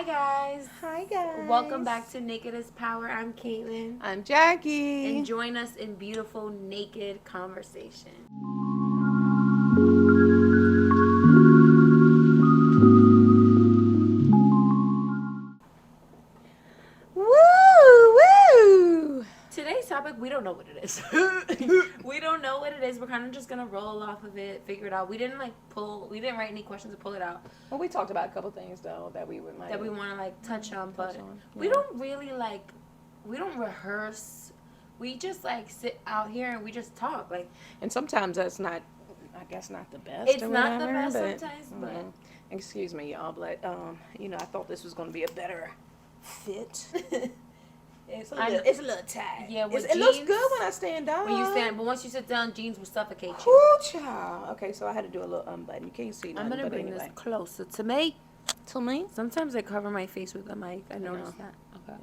Hi guys. Hi guys. Welcome back to Naked as Power. I'm Caitlin. I'm Jackie. And join us in beautiful naked conversation. Woo! Today's topic, we don't know what it is. We don't know what it is. We're kind of just gonna roll off of it, figure it out. We didn't write any questions to pull it out. Well, we talked about a couple things though that we want to touch on, but we don't really we don't rehearse. We just sit out here and we just talk and sometimes that's not, I guess, not the best. It's or not whatever, the best but, sometimes, but excuse me, y'all, but I thought this was going to be a better fit. It's a little tight. Yeah, it looks good when I stand up. When you stand, but once you sit down, jeans will suffocate you. Ooh, child. Okay, so I had to do a little unbutton. You can't see nothing. I'm gonna bring anyway. this closer to me. To me? Sometimes I cover my face with the mic. I noticed that. Okay.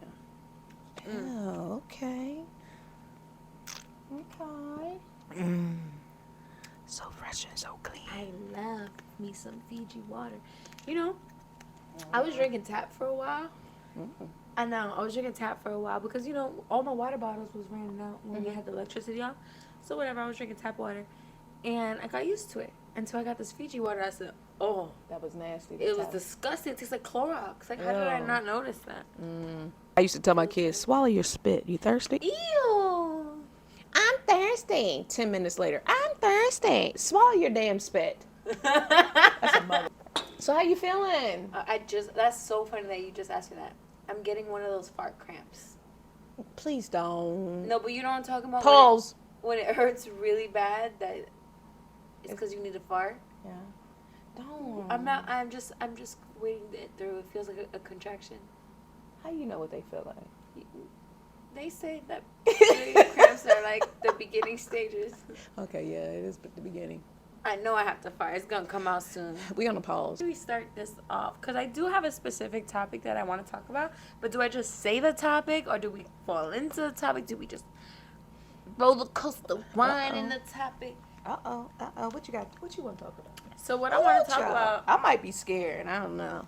Yeah. Oh, okay. Okay. So fresh and so clean. I love me some Fiji water. I was drinking tap for a while. I know. I was drinking tap for a while because, all my water bottles was running out when we had the electricity off. So whatever, I was drinking tap water. And I got used to it. Until I got this Fiji water. I said, oh. That was nasty. It was disgusting. It tastes like Clorox. How did I not notice that? I used to tell my kids, swallow your spit. You thirsty? Ew. I'm thirsty. 10 minutes later, I'm thirsty. Swallow your damn spit. That's a mother. So how you feeling? That's so funny that you just asked me that. I'm getting one of those fart cramps. Please don't. No, but you know what I'm talking about? Pause. When it hurts really bad, that it's because you need to fart. Yeah. Don't. I'm just waiting it through. It feels like a contraction. How you know what they feel like? They say that period cramps are like the beginning stages. Okay, yeah, it is the beginning. I know I have to fart. It's gonna come out soon. We gonna pause. We start this off because I do have a specific topic that I want to talk about. But do I just say the topic, or do we fall into the topic? Do we just roller coaster ride in the topic? What you got? What you want to talk about? So what I want to talk about. I might be scared. I don't know.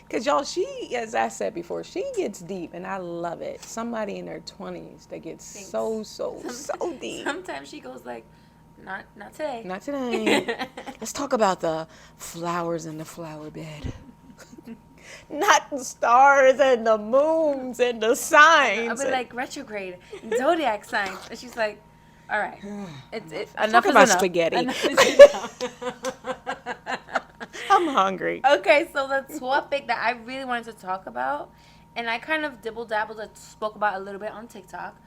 Because, y'all, she, as I said before, she gets deep, and I love it. Somebody in their 20s that gets so deep. Sometimes she goes like, not today. Not today. Let's talk about the flowers in the flower bed. Not the stars and the moons and the signs. I'll be like, retrograde, zodiac signs. And she's like, all right. Enough talk is about enough. spaghetti. Enough is enough. I'm hungry. Okay, so the topic that I really wanted to talk about, and I kind of dibble-dabbled and spoke about a little bit on TikTok,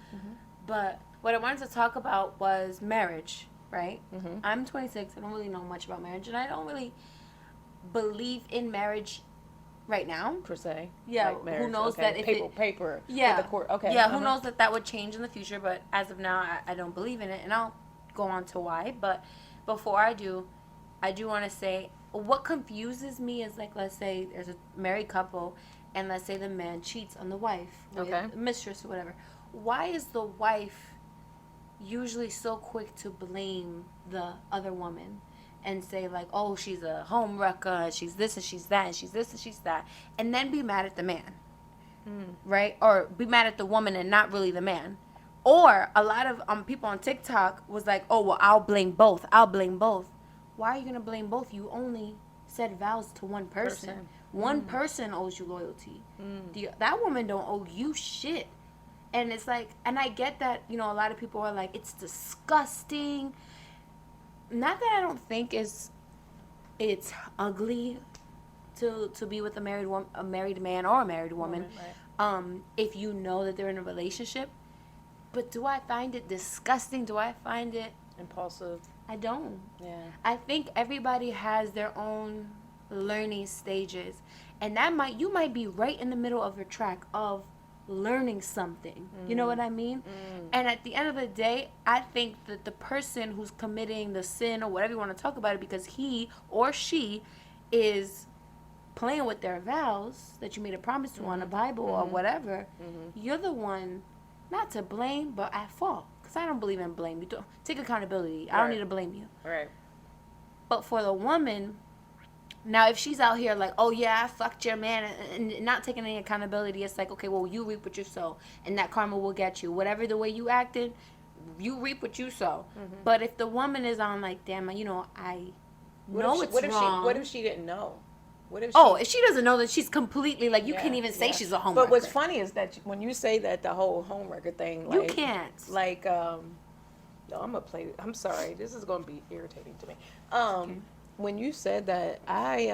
but what I wanted to talk about was marriage, right? I'm 26. I don't really know much about marriage, and I don't really believe in marriage right now. Per se. Yeah, like marriage, who knows okay. that if paper. Yeah. The court. Okay. Yeah, who knows that would change in the future, but as of now, I don't believe in it, and I'll go on to why. But before I do want to say, what confuses me is, like, let's say there's a married couple, and let's say the man cheats on the wife, with a mistress or whatever. Why is the wife usually so quick to blame the other woman and say, like, oh, she's a home wrecker, she's this and she's that, and she's this and she's that, and then be mad at the man, right? Or be mad at the woman and not really the man. Or a lot of people on TikTok was like, oh, well, I'll blame both. Why are you going to blame both? You only said vows to one person. One person owes you loyalty. That woman don't owe you shit. And it's like, and I get that, a lot of people are like, it's disgusting. Not that I don't think it's ugly to be with a married man or a married woman, right. If you know that they're in a relationship. But do I find it disgusting? Do I find it impulsive? I don't. Yeah. I think everybody has their own learning stages, and you might be right in the middle of a track of learning something. You know what I mean? And at the end of the day, I think that the person who's committing the sin or whatever you want to talk about it, because he or she is playing with their vows that you made a promise to on the Bible or whatever, you're the one not to blame, but at fault. Because I don't believe in blame. You don't take accountability. I don't need to blame you. Right. But for the woman, Now, if she's out here like, oh yeah, I fucked your man, and not taking any accountability, it's like, okay, well, you reap what you sow, and that karma will get you. Whatever the way you acted, you reap what you sow. But if the woman is on like, damn, I know it's wrong. What if she didn't know? What if she, if she doesn't know that she's completely like, you can't even say she's a homewrecker. But what's funny is that when you say that, the whole homewrecker thing, like, you can't. Like, no, I'm gonna play. I'm sorry, this is gonna be irritating to me. Okay. When you said that, I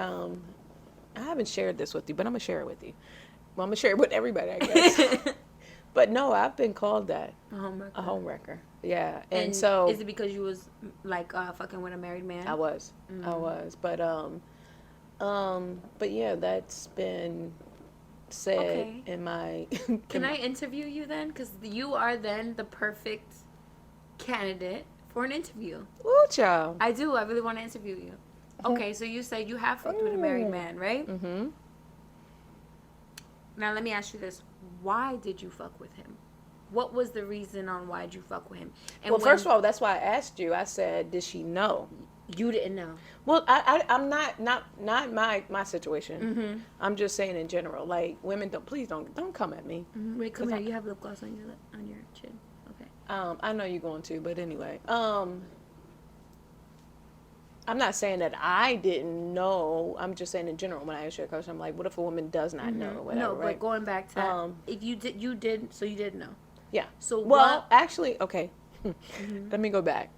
haven't shared this with you, but I'm gonna share it with you. Well, I'm gonna share it with everybody, I guess. But no, I've been called that. A homewrecker. A homewrecker. Yeah. And so is it because you was like fucking with a married man? I was. But yeah, that's been said in my Can I interview you then? Because you are then the perfect candidate for an interview. Ooh, child. I do. I really want to interview you. Okay, so you say you have fucked with a married man, right? Mm-hmm. Now let me ask you this: why did you fuck with him? What was the reason on why did you fuck with him? And First of all, that's why I asked you. I said, did she know? You didn't know. Well, I'm not my situation. Mm-hmm. I'm just saying in general. Like, women, please don't come at me. Mm-hmm. Wait, come here. You have lip gloss on your chin. Okay. I know you're going to, but anyway. I'm not saying that I didn't know. I'm just saying in general. When I ask you a question, I'm like, what if a woman does not know? Or whatever, No, right? but going back to that, if you did, so you did know. Yeah. So well, actually, okay. Let me go back.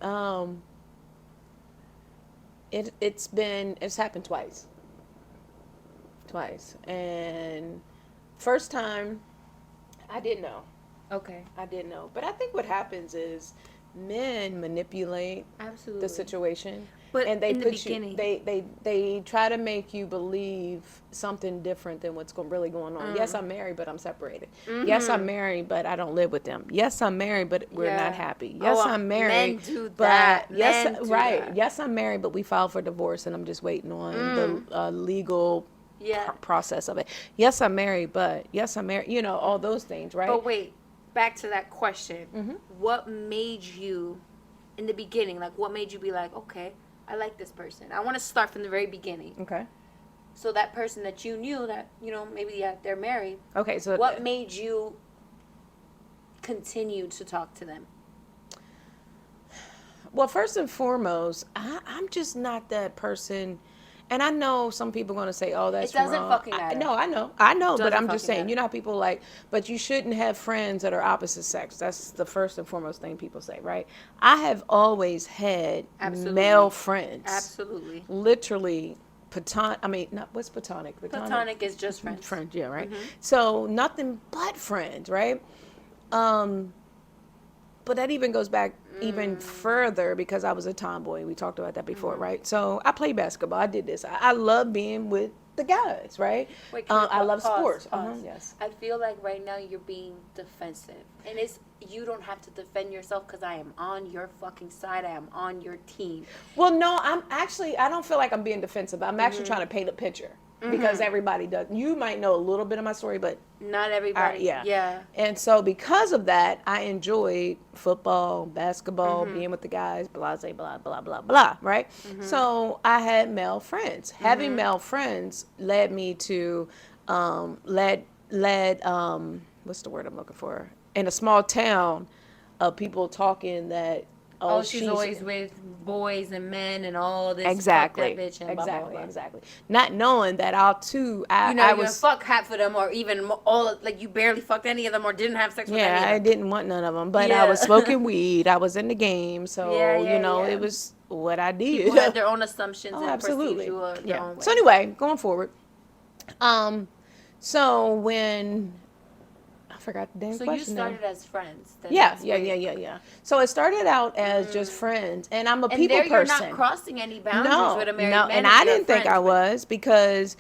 It's happened twice. And first time, I didn't know. Okay. I didn't know. But I think what happens is men manipulate Absolutely. the situation. But and they in the put beginning, they try to make you believe something different than what's really going on. Yes, I'm married, but I'm separated. Yes, I'm married, but I don't live with them. Yes, I'm married, but we're not happy. Yes, I'm married, men do but that. yes, Men do right. that. Yes, I'm married, but we filed for divorce, and I'm just waiting on the legal process of it. Yes, I'm married, but yes, I'm married. You know, all those things, right? But wait, back to that question. What made you, in the beginning, like what made you be like, okay, I like this person. I want to start from the very beginning. Okay. So that person that you knew that, maybe they're married. Okay, so what made you continue to talk to them? Well, first and foremost, I'm just not that person. And I know some people are going to say, oh, that's wrong. It doesn't fucking matter. No, I know, but I'm just saying, matter. you know how people like, but you shouldn't have friends that are opposite sex. That's the first and foremost thing people say, right? I have always had male friends. Absolutely. Literally, what's platonic? Platonic is just friends. Friends, yeah, right? So nothing but friends, right? But that even goes back even further because I was a tomboy. We talked about that before, right? So I played basketball. I did this. I love being with the guys, right? Wait, I love sports. Pause. Yes. I feel like right now you're being defensive. And you don't have to defend yourself because I am on your fucking side. I am on your team. Well, no, I don't feel like I'm being defensive. I'm actually trying to paint a picture. Because everybody does. You might know a little bit of my story, but not everybody. Yeah. And so because of that, I enjoyed football, basketball, being with the guys, blah, blah, blah, blah, blah, right? So I had male friends. Having male friends led me to, what's the word I'm looking for? In a small town of people talking that, she's always with boys and men and all this. Exactly. Fuck that bitch and blah, blah, blah. Exactly. Not knowing that I was fuck half of them, or even all like you barely fucked any of them, or didn't have sex with any of them. I didn't want none of them, but I was smoking weed. I was in the game, so it was what I did. People had their own assumptions and absolutely. perceived you their own way. So anyway, going forward, so when I forgot the damn question. So you started as friends. Yeah. So it started out as just friends, and I'm a people person. You're not crossing any boundaries with a married man. And I didn't think I was because.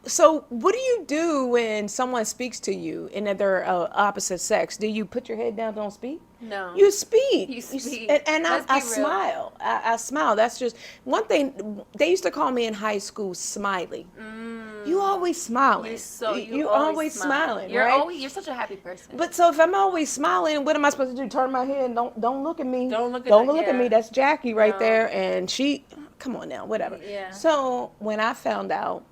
So what do you do when someone speaks to you and that they're opposite sex? Do you put your head down, don't speak? No. You speak. You speak. And I smile. I smile. That's just one thing. They used to call me in high school Smiley. You always smiling. You're always smiling. You're such a happy person. But so if I'm always smiling, what am I supposed to do? Turn my head and don't look at me. Don't look at me. That's Jackie right there. And come on now, whatever. Yeah. So when I found out,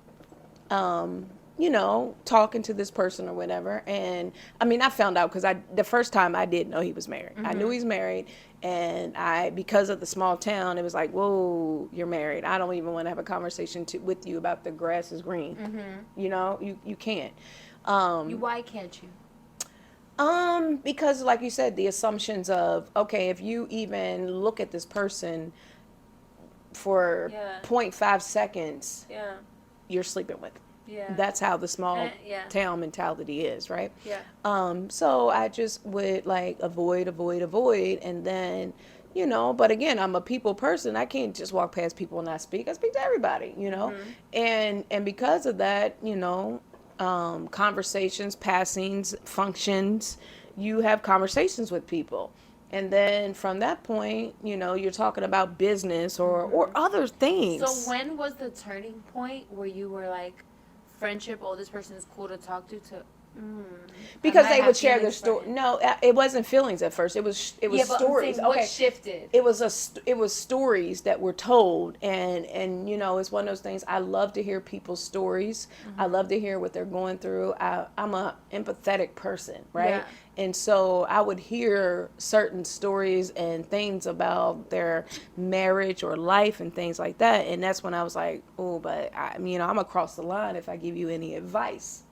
talking to this person or whatever, and I mean, I found out because the first time I did know he was married. I knew he's married, and because of the small town, it was like, whoa, you're married. I don't even want to have a conversation with you about the grass is green. You can't. Why can't you? Because like you said, the assumptions of, okay, if you even look at this person for 0.5 seconds, you're sleeping with them. Yeah. That's how the small town mentality is, right? Yeah. So I just would like avoid, and then, but again, I'm a people person. I can't just walk past people and not speak. I speak to everybody, and because of that, conversations, passings, functions, you have conversations with people. And then from that point, you're talking about business or other things. So when was the turning point where you were like, friendship, oh, this person is cool to talk to because they would share their story. No, it wasn't feelings at first. It was stories. What shifted? It was stories that were told, and it's one of those things. I love to hear people's stories. I love to hear what they're going through. I'm a empathetic person, right? Yeah. And so I would hear certain stories and things about their marriage or life and things like that, and that's when I was like, oh, but I'm across the line if I give you any advice.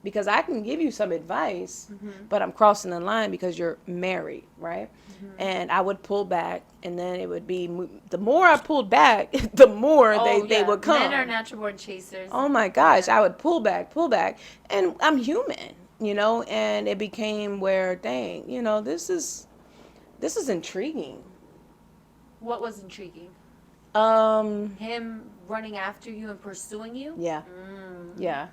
Because I can give you some advice, but I'm crossing the line because you're married, right? And I would pull back, and then it would be, the more I pulled back, the more they would come. Men are natural born chasers. Oh my gosh, I would pull back, and I'm human, and it became where, dang, this is intriguing. What was intriguing? Him running after you and pursuing you? Yeah. Yeah.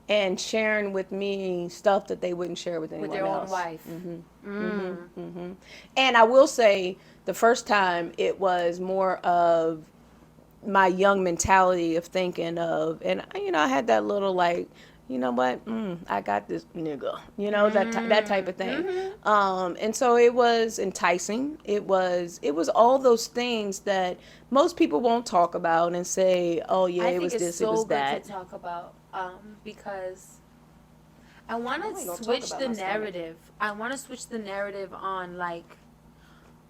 And sharing with me stuff that they wouldn't share with anyone else. With their own wife. And I will say, the first time it was more of my young mentality of thinking of, and I had that little like, you know what, I got this nigga, that type of thing. And so it was enticing. It was all those things that most people won't talk about and say, oh yeah, it was this, it was that. I think it's so good to talk about, because I want to switch the narrative. I want to switch the narrative on like,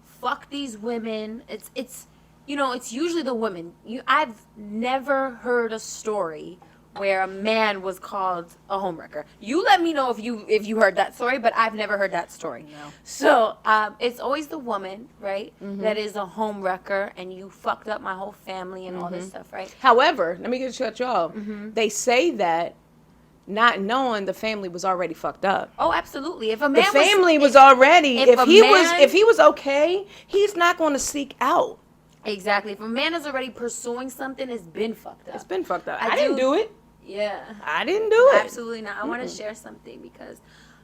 fuck these women. It's usually the women. I've never heard a story where a man was called a homewrecker. You let me know if you heard that story, but I've never heard that story. No. So it's always the woman, right, that is a homewrecker, and you fucked up my whole family and all this stuff, right? However, let me get you off. They say that not knowing the family was already fucked up. Oh, absolutely. If a man was already, if he was okay, he's not going to seek out. Exactly. If a man is already pursuing something, it's been fucked up. It's been fucked up. I didn't do it. Yeah. I didn't do it. Absolutely not. I want to share something because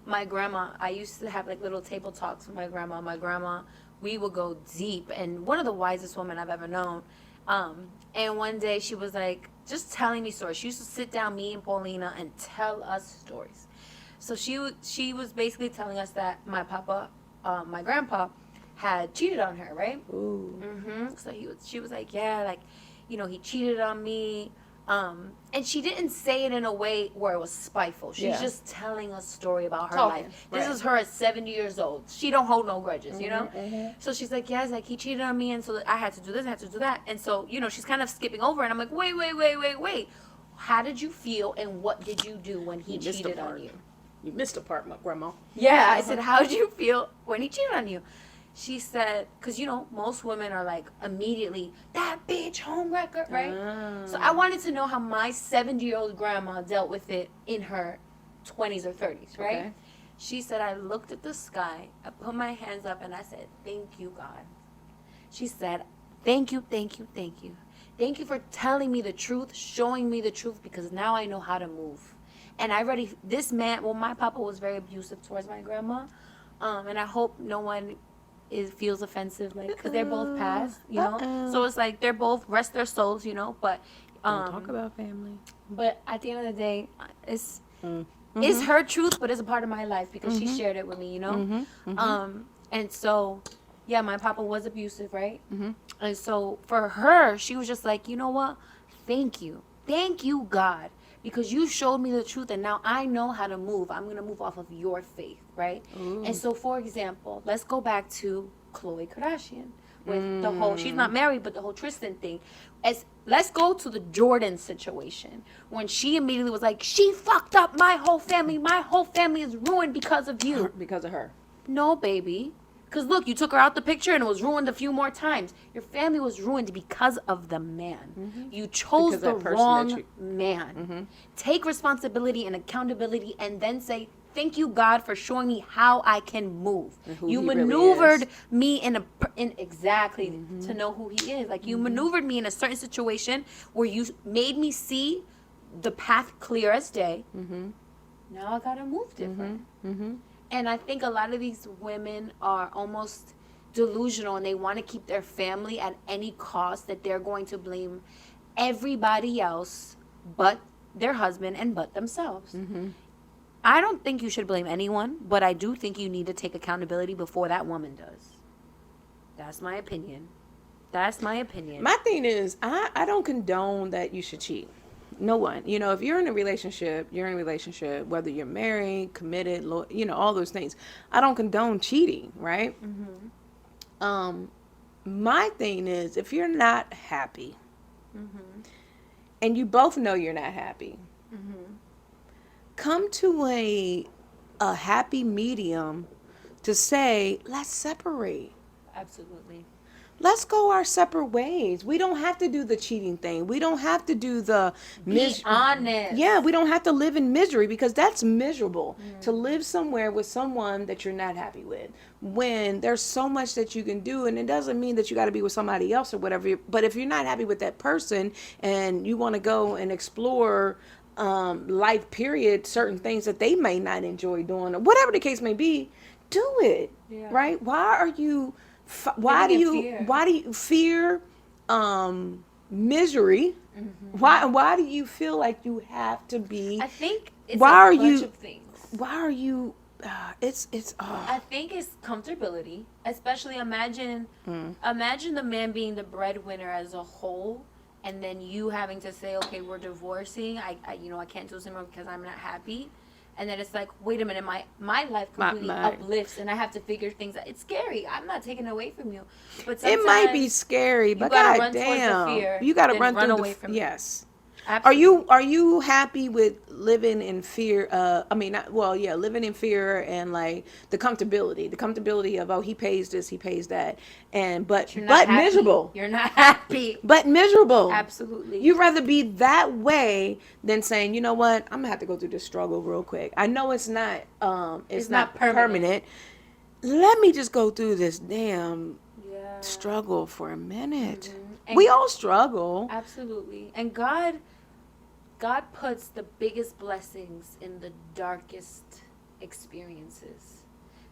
my grandma, I used to have like little table talks with my grandma. My grandma, we would go deep, and one of the wisest women I've ever known. And one day she was like, just telling me stories. She used to sit down, me and Paulina, and tell us stories. So she was basically telling us that my grandpa, had cheated on her, right? Ooh. So she was like, yeah, like, he cheated on me. And she didn't say it in a way where it was spiteful. She's just telling a story about her life. This is her at 70 years old. She don't hold no grudges, So she's like, yeah, it's like he cheated on me, and so I had to do this, I had to do that. And so, she's kind of skipping over, and I'm like, wait. How did you feel, and what did you do when he cheated on you? You missed a part, my grandma. Yeah, I said, how did you feel when he cheated on you? She said, because, most women are like immediately, that bitch homewrecker, right? So I wanted to know how my 70-year-old grandma dealt with it in her 20s or 30s, right? Okay. She said, I looked at the sky, I put my hands up, and I said, thank you, God. She said, thank you. Thank you for telling me the truth, showing me the truth, because now I know how to move. And this man, my papa was very abusive towards my grandma, and I hope no one feels offensive, like, because they're both passed, so it's like they're both, rest their souls, but don't talk about family. But at the end of the day, it's her truth, but it's a part of my life because she shared it with me, and so yeah, my papa was abusive, right? And so for her, she was just like, you know what? Thank you, God, because you showed me the truth, and now I know how to move. I'm gonna move off of your faith, right? Ooh. And so, for example, let's go back to Khloe Kardashian with the whole. She's not married, but the whole Tristan thing. As let's go to the Jordan situation when she immediately was like, she fucked up my whole family. My whole family is ruined because of you. Because of her. No, baby. Because look, you took her out the picture and it was ruined a few more times. Your family was ruined because of the man. You chose the wrong man. Take responsibility and accountability and then say, thank you, God, for showing me how I can move. You maneuvered me in exactly to know who he is. Like you maneuvered me in a certain situation where you made me see the path clear as day. Now I gotta move different. And I think a lot of these women are almost delusional and they want to keep their family at any cost, that they're going to blame everybody else but their husband and but themselves. I don't think you should blame anyone, but I do think you need to take accountability before that woman does. That's my opinion. My thing is, I don't condone that you should cheat. No one. You know, if you're in a relationship, whether you're married, committed, all those things. I don't condone cheating, right? My thing is, if you're not happy, and you both know you're not happy, come to a happy medium to say, let's separate. Absolutely. Let's go our separate ways. We don't have to do the cheating thing. We don't have to do the Be honest. Yeah, we don't have to live in misery, because that's miserable to live somewhere with someone that you're not happy with. When there's so much that you can do, and it doesn't mean that you got to be with somebody else or whatever. But if you're not happy with that person and you want to go and explore life, period, certain things that they may not enjoy doing, or whatever the case may be, do it. Yeah. Right? Why do you fear misery? Why do you feel like you have to be? I think it's bunch of things. Why are you? I think it's comfortability. Especially imagine the man being the breadwinner as a whole, and then you having to say, okay, we're divorcing. I can't do this anymore because I'm not happy. And then it's like, wait a minute, my life completely uplifts, and I have to figure things out. It's scary. I'm not taking it away from you, but it might be scary. But goddamn, you gotta run away from yes. Absolutely. Are you happy with living in fear? Living in fear and like the comfortability of, he pays this, he pays that, and but miserable. You're not happy, but miserable. Absolutely. You'd rather be that way than saying, you know what, I'm gonna have to go through this struggle real quick. I know it's not permanent. Let me just go through this damn struggle for a minute. We all struggle. Absolutely. And God puts the biggest blessings in the darkest experiences.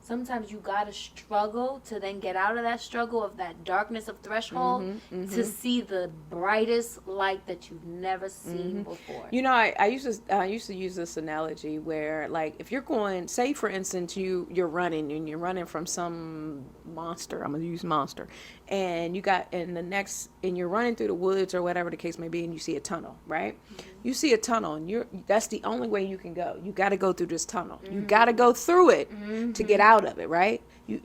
Sometimes you gotta struggle to then get out of that struggle, of that darkness of threshold, to see the brightest light that you've never seen before. You know, I used to use this analogy where, like, if you're going, say for instance, you're running and you're running from some monster. I'm gonna use monster, and you're running through the woods or whatever the case may be, and you see a tunnel, right? You see a tunnel, and that's the only way you can go. You got to go through this tunnel. You got to go through it to get out of it, right?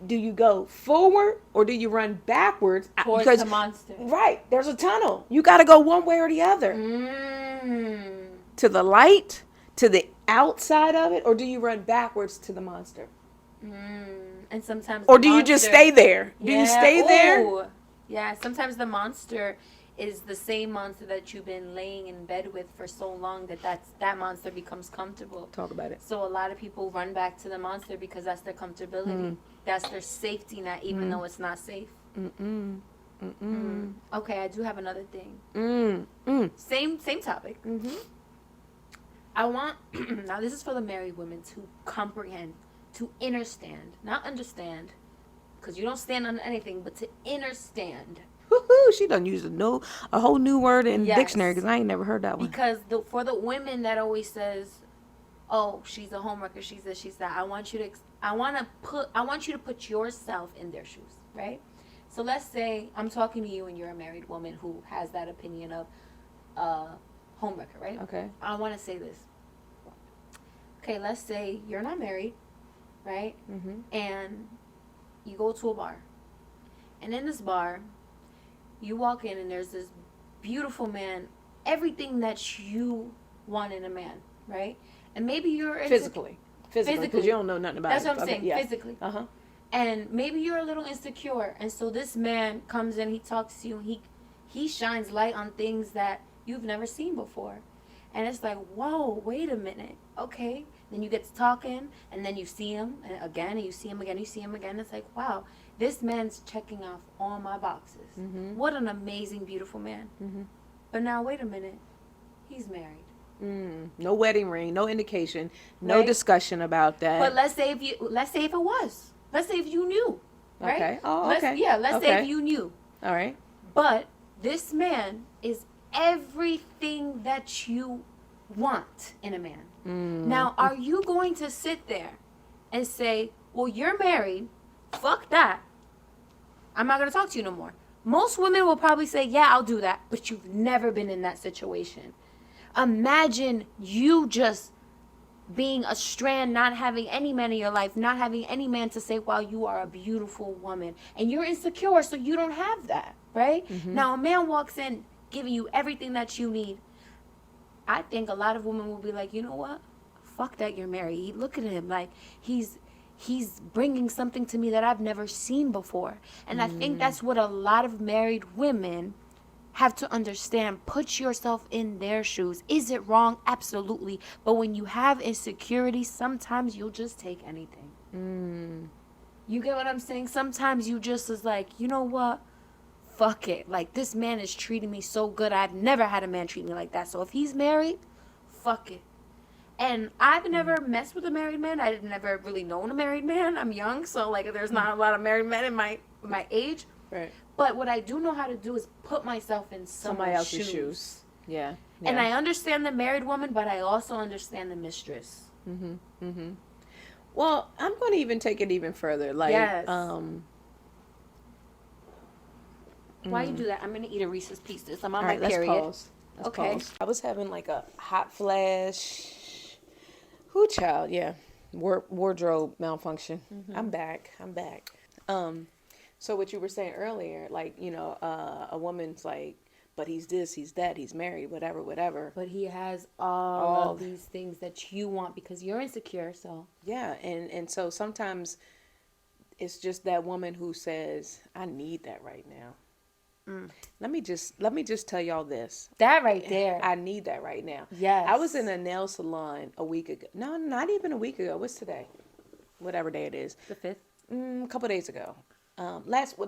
Do you go forward or do you run backwards towards the monster? Right, there's a tunnel. You got to go one way or the other. To the light, to the outside of it, or do you run backwards to the monster? And sometimes, or do you just stay there? Do you stay there? Yeah, sometimes the monster is the same monster that you've been laying in bed with for so long that monster becomes comfortable. Talk about it. So a lot of people run back to the monster because that's their comfortability. That's their safety net, even though it's not safe. Okay, I do have another thing. Same topic. I want now this is for the married women to comprehend, to understand, not understand, because you don't stand on anything, but to understand. Woohoo! She done used a whole new word in the dictionary, because I ain't never heard that one. Because for the women that always says, "Oh, she's a homewrecker, she's this, she's that," I want you to put yourself in their shoes, right? So let's say I'm talking to you and you're a married woman who has that opinion of homewrecker, right? Okay. I want to say this. Okay, let's say you're not married, right? Mm-hmm. And you go to a bar. And in this bar, you walk in and there's this beautiful man, everything that you want in a man, right? And maybe you're Physically, because you don't know nothing about That's it. what I'm saying, Yeah. physically. Uh-huh. And maybe you're a little insecure, and so this man comes in, he talks to you, and he shines light on things that you've never seen before. And it's like, whoa, wait a minute. Okay. Then you get to talking, and then you see him again, and you see him again, you see him again. It's like, wow, this man's checking off all my boxes. Mm-hmm. What an amazing, beautiful man. Mm-hmm. But now, wait a minute. He's married. No wedding ring, no indication, no Right. discussion about that. But let's say if it was. Let's say if you knew. Right? Okay. Oh, Let's, okay. Yeah, let's say Okay. if you knew. All right. But this man is everything that you want in a man. Now, are you going to sit there and say, well, you're married, fuck that, I'm not going to talk to you no more? Most women will probably say, yeah, I'll do that, but you've never been in that situation. Imagine you just being a strand, not having any man in your life, not having any man to say, wow, you are a beautiful woman. And you're insecure, so you don't have that, right? Now, a man walks in giving you everything that you need. I think a lot of women will be like, you know what? Fuck that you're married. Look at him. Like, he's bringing something to me that I've never seen before. And I think that's what a lot of married women have to understand. Put yourself in their shoes. Is it wrong? Absolutely. But when you have insecurity, sometimes you'll just take anything. You get what I'm saying? Sometimes you just is like, you know what? Fuck it. Like, this man is treating me so good. I've never had a man treat me like that. So if he's married, fuck it. And I've never messed with a married man. I've never really known a married man. I'm young, so like there's not a lot of married men in my age. Right. But what I do know how to do is put myself in Somebody else's shoes. Yeah. And I understand the married woman, but I also understand the mistress. Well, I'm going to even take it even further. Like, Yes. Why you do that? I'm gonna eat a Reese's Pieces. I'm on all right, my period. let's pause. I was having like a hot flash. Who child? Yeah. Wardrobe malfunction. I'm back. So what you were saying earlier, like, you know, a woman's like, but he's this, he's that, he's married, whatever. But he has all of these things that you want because you're insecure. So Yeah, and so sometimes it's just that woman who says, I need that right now. Let me just tell y'all this. that right there. I need that right now. Yes. I was in a nail salon a week ago. No, not even a week ago. What's today? Whatever day it is. The 5th. A couple days ago. Last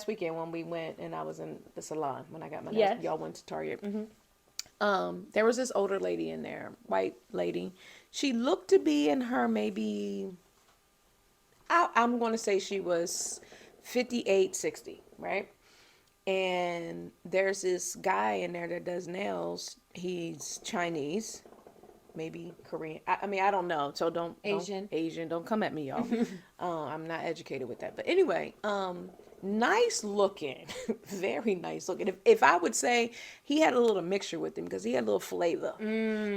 weekend when we went and I was in the salon when I got my nails. Yes. Y'all went to Target. There was this older lady in there, white lady. She looked to be in her maybe, I'm going to say she was 58, 60, right? And there's this guy in there that does nails. He's Chinese, maybe Korean. I mean, I don't know. So don't Asian. Don't come at me, y'all. I'm not educated with that. But anyway, nice looking, very nice looking. If I would say he had a little mixture with him because he had a little flavor.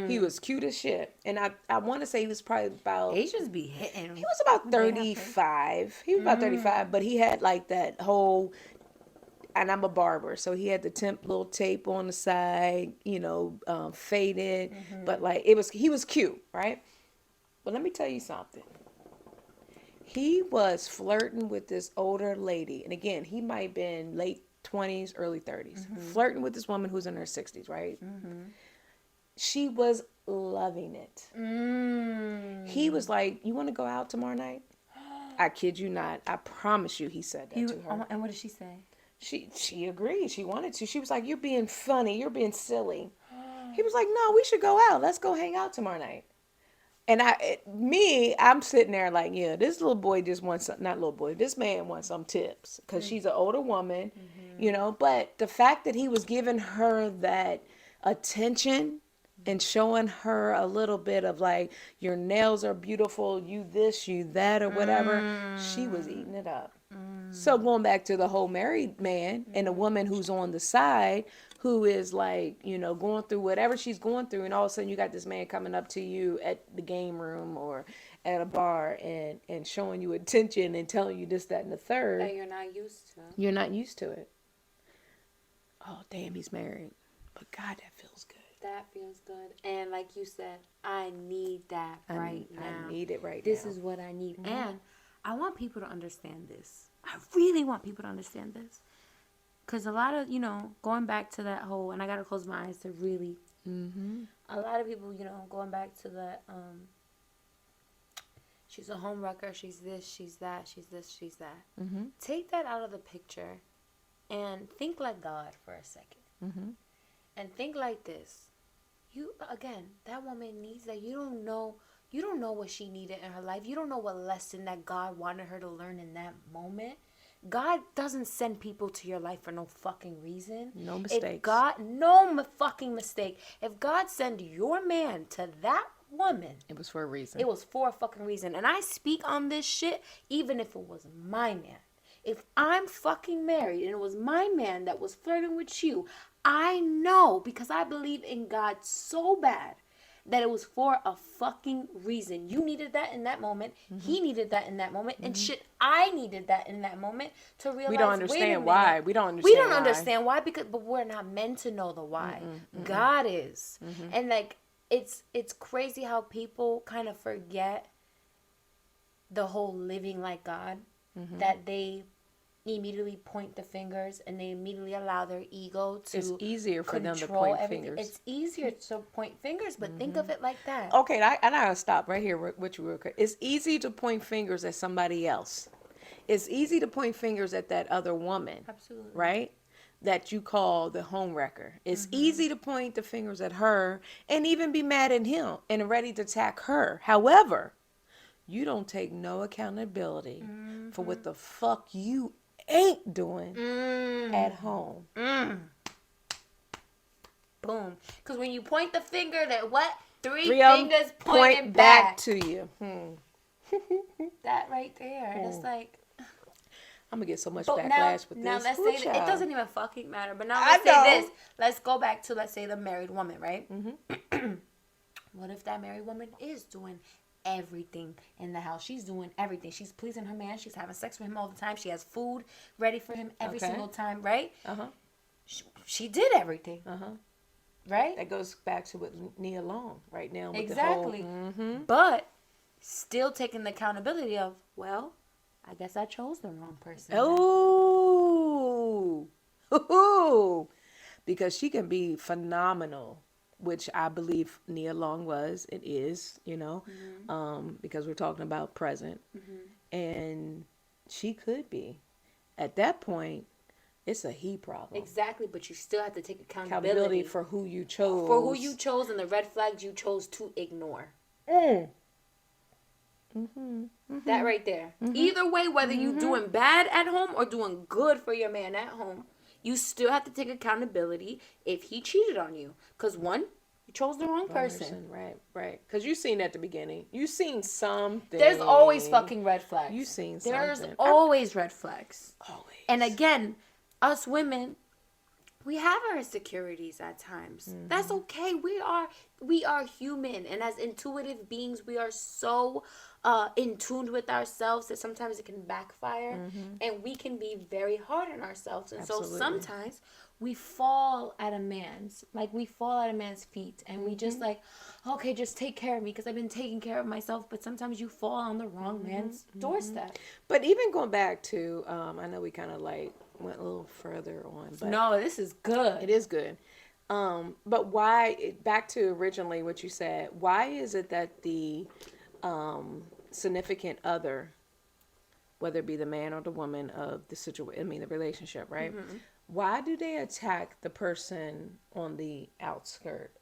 He was cute as shit. And I want to say he was probably about, Asians be hitting. he was about 35. He was about 35, but he had like that whole, and I'm a barber, so he had the little tape on the side, you know, faded, but like he was cute, right? But let me tell you something. He was flirting with this older lady, and again, he might have been late 20s, early 30s, flirting with this woman who's in her 60s, right? She was loving it. He was like, "You want to go out tomorrow night?" I kid you not. I promise you, he said that to her. And what did she say? She agreed. She wanted to. She was like, "You're being funny. You're being silly." He was like, "No, we should go out. Let's go hang out tomorrow night." And I'm sitting there like, yeah, this little boy just wants some, not little boy, this man wants some tips because she's an older woman, you know. But the fact that he was giving her that attention and showing her a little bit of like, your nails are beautiful, you this, you that, or whatever, she was eating it up. So going back to the whole married man and the woman who's on the side who is like, going through whatever she's going through, and all of a sudden you got this man coming up to you at the game room or at a bar and showing you attention and telling you this, that, and the third. That you're not used to. You're not used to it. Oh, damn, he's married. But God, that feels good. That feels good. And like you said, I need that right now. I need it right this now. This is what I need. Mm-hmm. And I want people to understand this. I really want people to understand this. Because a lot of, going back to that whole, and I got to close my eyes to really, a lot of people, going back to that, she's a home wrecker, she's this, she's that, she's this, she's that. Mm-hmm. Take that out of the picture and think like God for a second. Mm-hmm. And think like this. That woman needs that. You don't know what she needed in her life. You don't know what lesson that God wanted her to learn in that moment. God doesn't send people to your life for no fucking reason. No mistakes. No fucking mistake. If God sent your man to that woman, it was for a reason. It was for a fucking reason. And I speak on this shit even if it was my man. If I'm fucking married and it was my man that was flirting with you, I know, because I believe in God so bad, that it was for a fucking reason. You needed that in that moment. Mm-hmm. He needed that in that moment. Mm-hmm. And shit, I needed that in that moment to realize, we don't understand why. We don't understand why, but we're not meant to know the why. Mm-mm. God is. Mm-hmm. And like, it's crazy how people kind of forget the whole living like God, that they immediately point the fingers and they immediately allow their ego to It's easier for them to point everything. fingers. It's easier to point fingers, but think of it like that. Okay, I gotta stop right here with you real quick. It's easy to point fingers at somebody else. It's easy to point fingers at that other woman. Absolutely. Right? That you call the home wrecker. It's easy to point the fingers at her and even be mad at him and ready to attack her. However, you don't take no accountability for what the fuck you ain't doing at home. Boom. Because when you point the finger, that what? Three fingers pointing back to you. That right there. It's like, I'm gonna get so much backlash with this. Now let's say it doesn't even fucking matter. But now let's say this. Let's go back to, let's say, the married woman, right? Mm-hmm. What if that married woman is doing everything in the house? She's doing everything. She's pleasing her man. She's having sex with him all the time. She has food ready for him every single time, right? She did everything. Right? That goes back to what Nia Long right now. With exactly. The whole, But still taking the accountability of, well, I guess I chose the wrong person. Oh, because she can be phenomenal, which I believe Nia Long was. It is, because we're talking about present, and she could be. At that point, it's a he problem. Exactly, but you still have to take accountability for who you chose. For who you chose and the red flags you chose to ignore. That right there. Either way, whether you're doing bad at home or doing good for your man at home, you still have to take accountability if he cheated on you. Because one, you chose the wrong person. Right. Because you seen at the beginning. You seen something. There's always fucking red flags. You seen something. There's always red flags. Always. And again, us women, we have our insecurities at times. That's okay. We are human, and as intuitive beings, we are so in tune with ourselves that sometimes it can backfire, and we can be very hard on ourselves. And so sometimes we fall at a man's feet, and we just like, okay, just take care of me because I've been taking care of myself. But sometimes you fall on the wrong man's doorstep. But even going back to, I know we kind of like went a little further on, but no, this is good. It is good. But why, back to originally what you said, why is it that the significant other, whether it be the man or the woman of the situation, the relationship, right? Why do they attack the person on the outskirt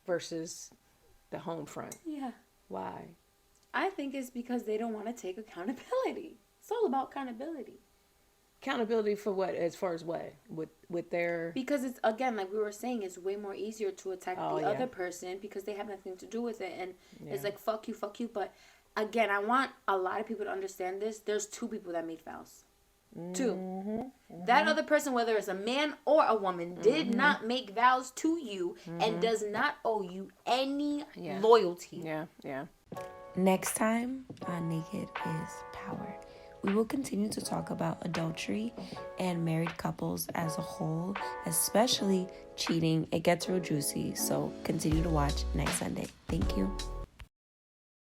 versus the home front? Yeah. Why? I think it's because they don't want to take accountability. It's all about accountability. Accountability for what? As far as what? With their... Because it's, again, like we were saying, it's way more easier to attack the other person because they have nothing to do with it. And it's like, fuck you. But again, I want a lot of people to understand this. There's two people that made vows. Two, that other person, whether it's a man or a woman, did not make vows to you and does not owe you any loyalty. Yeah. Next time on Naked is Power, we will continue to talk about adultery and married couples as a whole, especially cheating. It gets real juicy, so continue to watch next Sunday. Thank you.